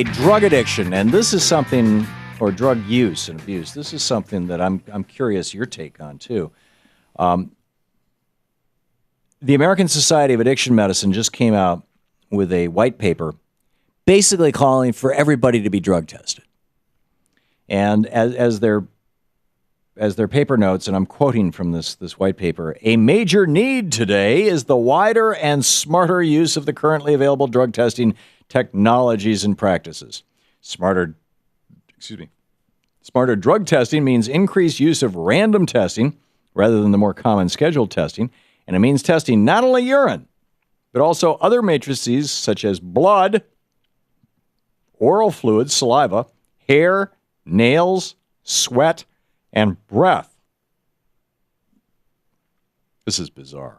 A drug addiction, and this is something, or drug use and abuse, this is something that I'm curious your take on, too. The American Society of Addiction Medicine just came out with a white paper basically calling for everybody to be drug tested. And as their paper notes, and I'm quoting from this white paper, a major need today is the wider and smarter use of the currently available drug testing technologies and practices. Smarter drug testing means increased use of random testing rather than the more common scheduled testing, and it means testing not only urine, but also other matrices such as blood, oral fluids, saliva, hair, nails, sweat, and breath. This is bizarre.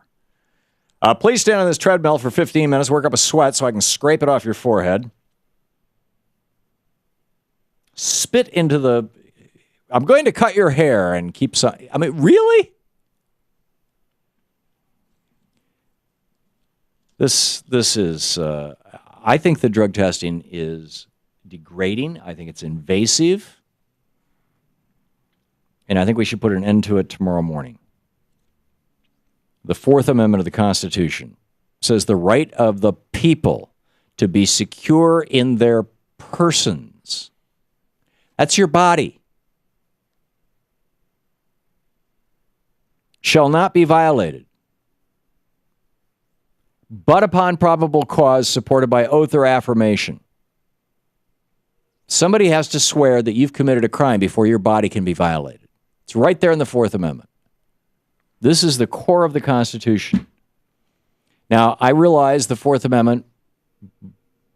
Please stand on this treadmill for 15 minutes, work up a sweat so I can scrape it off your forehead. Spit into the... I'm going to cut your hair and keep some... I mean, really? This is... I think the drug testing is degrading. I think it's invasive. And I think we should put an end to it tomorrow morning. The Fourth Amendment of the Constitution says the right of the people to be secure in their persons. That's your body. Shall not be violated, but upon probable cause supported by oath or affirmation. Somebody has to swear that you've committed a crime before your body can be violated. It's right there in the Fourth Amendment. This is the core of the Constitution. Now, I realize the Fourth Amendment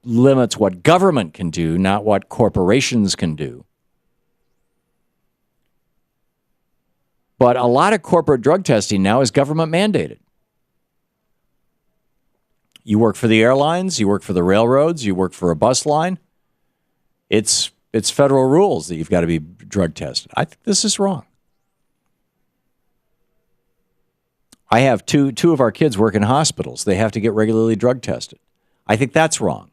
limits what government can do, not what corporations can do. But a lot of corporate drug testing now is government mandated. You work for the airlines, you work for the railroads, you work for a bus line. It's federal rules that you've got to be drug tested. I think this is wrong. I have two of our kids work in hospitals. They have to get regularly drug tested. I think that's wrong.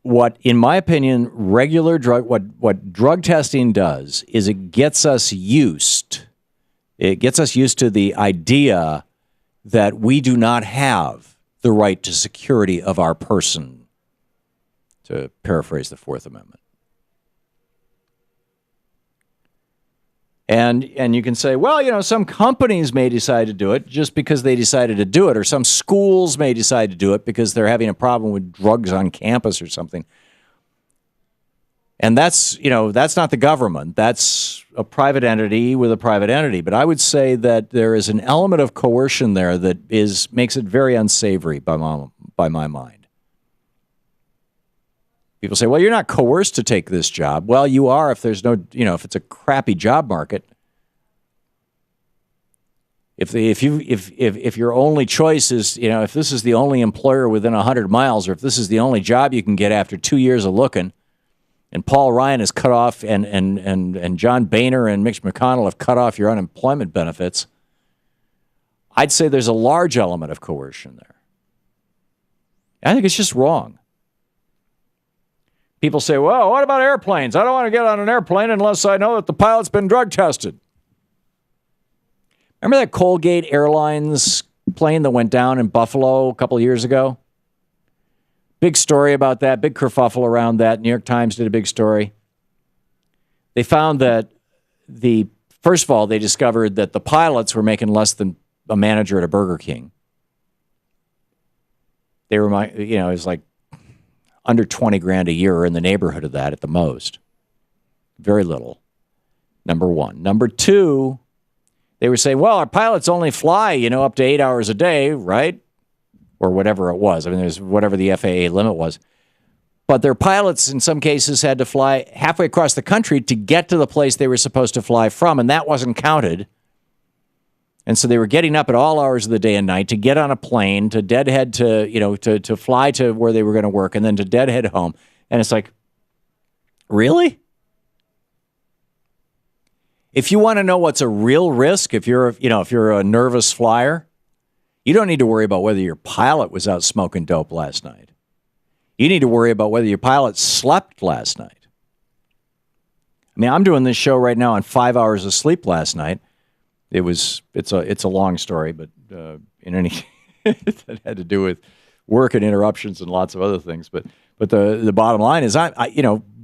What, in my opinion, what drug testing does is it gets us used. It gets us used to the idea that we do not have the right to security of our person, to paraphrase the Fourth Amendment. And you can say, well, some companies may decide to do it just because they decided to do it, or some schools may decide to do it because they're having a problem with drugs on campus or something. And that's not the government. That's a private entity with a private entity. But I would say that there is an element of coercion there that makes it very unsavory by my mind. People say, well, you're not coerced to take this job. Well, you are if there's no, if it's a crappy job market. If your only choice is, if this is the only employer within 100 miles, or if this is the only job you can get after 2 years of looking, and Paul Ryan is cut off, and John Boehner and Mitch McConnell have cut off your unemployment benefits, I'd say there's a large element of coercion there. I think it's just wrong. People say, well, what about airplanes? I don't want to get on an airplane unless I know that the pilot's been drug tested. Remember that Colgate Airlines plane that went down in Buffalo a couple of years ago? Big story about that, big kerfuffle around that. New York Times did a big story. They found that first of all, they discovered that the pilots were making less than a manager at a Burger King. They were, it was like under 20 grand a year, or in the neighborhood of that at the most. Very little. Number one. Number two, they were saying, well, our pilots only fly, up to 8 hours a day, right? Or whatever it was. I mean, there's whatever the FAA limit was. But their pilots, in some cases, had to fly halfway across the country to get to the place they were supposed to fly from, and that wasn't counted. And so they were getting up at all hours of the day and night to get on a plane, to deadhead to fly to where they were going to work, and then to deadhead home. And it's like, really? If you want to know what's a real risk, if you're a nervous flyer, You don't need to worry about whether your pilot was out smoking dope last night. You need to worry about whether your pilot slept last night. I mean, I'm doing this show right now on 5 hours of sleep last night. It's a long story, but in any that had to do with work and interruptions and lots of other things. But the bottom line is,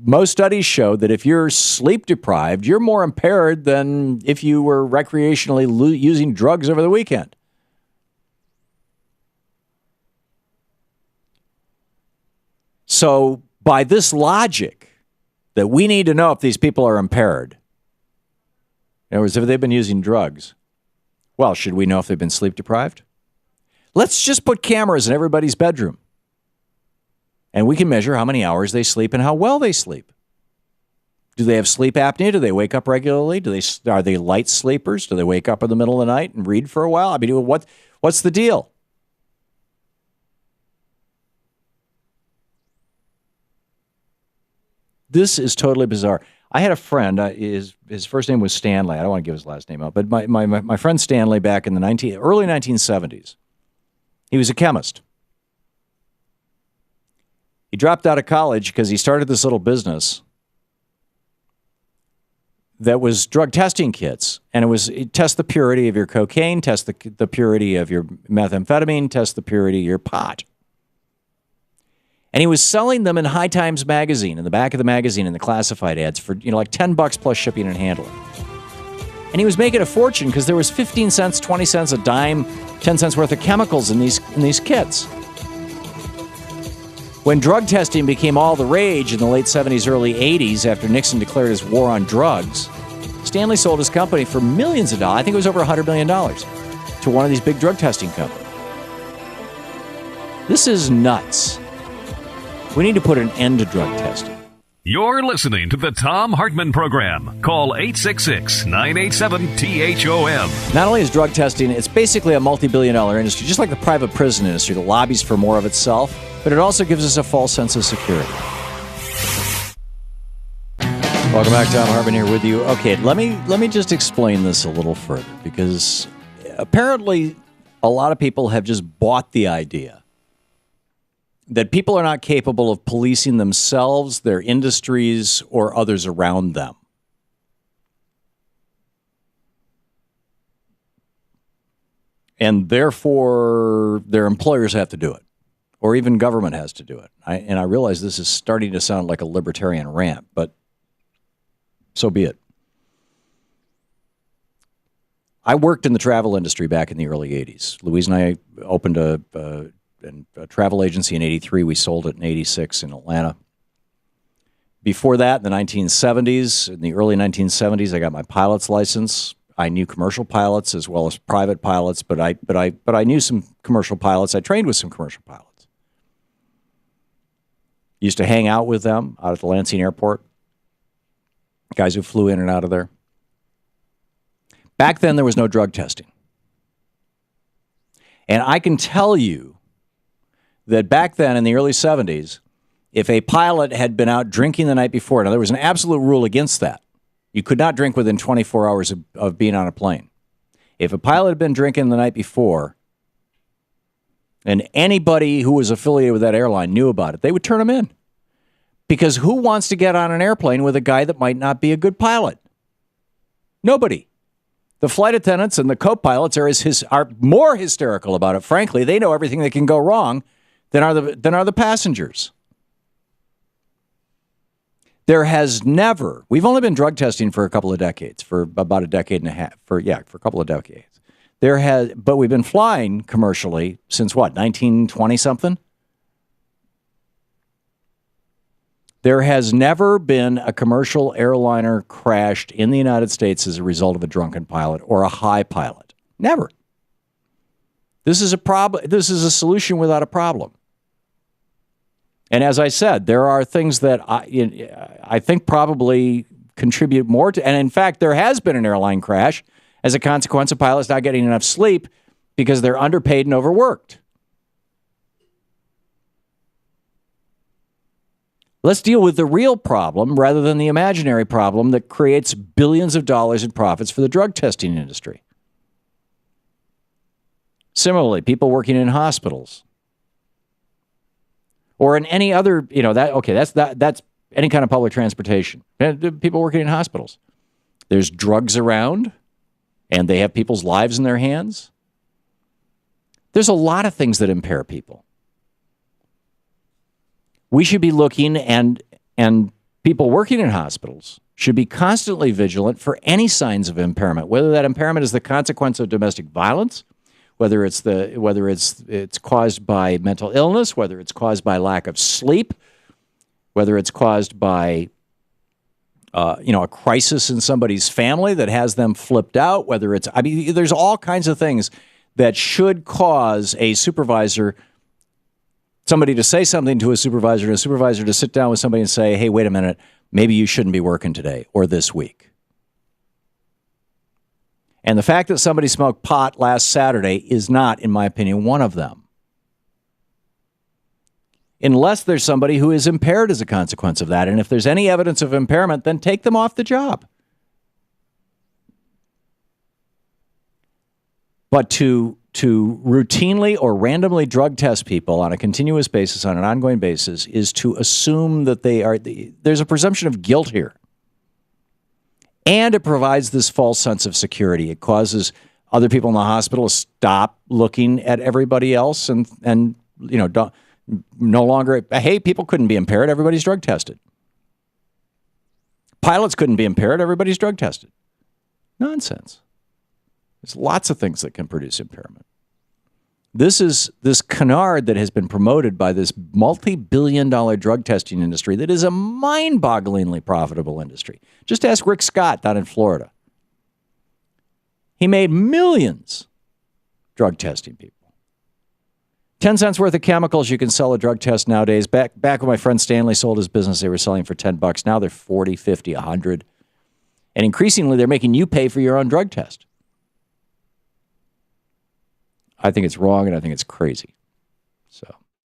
most studies show that if you're sleep deprived, you're more impaired than if you were recreationally using drugs over the weekend. So by this logic, that we need to know if these people are impaired. In other words, if they've been using drugs, well, should we know if they've been sleep deprived? Let's just put cameras in everybody's bedroom. And we can measure how many hours they sleep and how well they sleep. Do they have sleep apnea? Do they wake up regularly? Are they light sleepers? Do they wake up in the middle of the night and read for a while? I mean, what's the deal? This is totally bizarre. I had a friend, his first name was Stanley. I don't want to give his last name out, but my friend Stanley back in the early 1970s, he was a chemist. He dropped out of college because he started this little business that was drug testing kits. And it test the purity of your cocaine, test the purity of your methamphetamine, test the purity of your pot. And he was selling them in High Times magazine, in the back of the magazine, in the classified ads for like $10 plus shipping and handling. And he was making a fortune because there was 15 cents, 20 cents, a dime, 10 cents worth of chemicals in these kits. When drug testing became all the rage in the late 70s, early 80s, after Nixon declared his war on drugs, Stanley sold his company for millions of dollars. I think it was over $100 million to one of these big drug testing companies. This is nuts. We need to put an end to drug testing. You're listening to the Thom Hartmann Program. Call 866-987-THOM. Not only is drug testing, it's basically a multi-billion-dollar industry, just like the private prison industry that lobbies for more of itself, but it also gives us a false sense of security. Welcome back. Thom Hartmann here with you. Okay, let me just explain this a little further, because apparently a lot of people have just bought the idea that people are not capable of policing themselves, their industries, or others around them. And therefore, their employers have to do it, or even government has to do it. I realize this is starting to sound like a libertarian rant, but so be it. I worked in the travel industry back in the early 80s. Louise and I opened a travel agency in 83. We sold it in 86 in Atlanta. Before that, in the 1970s, in the early 1970s, I got my pilot's license. I knew commercial pilots as well as private pilots, but I knew some commercial pilots. I trained with some commercial pilots. Used to hang out with them out at the Lansing Airport. Guys who flew in and out of there. Back then, there was no drug testing. And I can tell you that back then in the early 70s, if a pilot had been out drinking the night before, now there was an absolute rule against that. You could not drink within 24 hours of being on a plane. If a pilot had been drinking the night before, and anybody who was affiliated with that airline knew about it, they would turn him in. Because who wants to get on an airplane with a guy that might not be a good pilot? Nobody. The flight attendants and the co-pilots are more hysterical about it. Frankly, they know everything that can go wrong than are the passengers. There has never, we've only been drug testing for a couple of decades, for about a decade and a half, for a couple of decades. But we've been flying commercially since what, 1920 something? There has never been a commercial airliner crashed in the United States as a result of a drunken pilot or a high pilot. Never. This is a problem. This is a solution without a problem. And as I said, there are things that I think probably contribute more to, and in fact, there has been an airline crash as a consequence of pilots not getting enough sleep because they're underpaid and overworked. Let's deal with the real problem rather than the imaginary problem that creates billions of dollars in profits for the drug testing industry. Similarly, people working in hospitals or in any other, that's any kind of public transportation. People working in hospitals. There's drugs around, and they have people's lives in their hands. There's a lot of things that impair people. We should be looking, and people working in hospitals should be constantly vigilant for any signs of impairment, whether that impairment is the consequence of domestic violence, whether it's caused by mental illness, whether it's caused by lack of sleep, whether it's caused by a crisis in somebody's family that has them flipped out, there's all kinds of things that should cause a supervisor, somebody to say something to a supervisor, and a supervisor to sit down with somebody and say, hey, wait a minute, maybe you shouldn't be working today or this week. And the fact that somebody smoked pot last Saturday is not, in my opinion, one of them. Unless there's somebody who is impaired as a consequence of that. And if there's any evidence of impairment, then take them off the job. But to routinely or randomly drug test people on a continuous basis, on an ongoing basis, is to assume that there's a presumption of guilt here. And it provides this false sense of security. It causes other people in the hospital to stop looking at everybody else and don't no longer, hey, people couldn't be impaired, everybody's drug tested. Pilots couldn't be impaired, everybody's drug tested. Nonsense. There's lots of things that can produce impairment. This is this canard that has been promoted by this multi-billion-dollar drug testing industry that is a mind-bogglingly profitable industry. Just ask Rick Scott down in Florida. He made millions drug testing people. 10 cents worth of chemicals, you can sell a drug test nowadays. Back when my friend Stanley sold his business, they were selling for $10. Now they're 40, 50, 100. And increasingly, they're making you pay for your own drug test. I think it's wrong, and I think it's crazy. So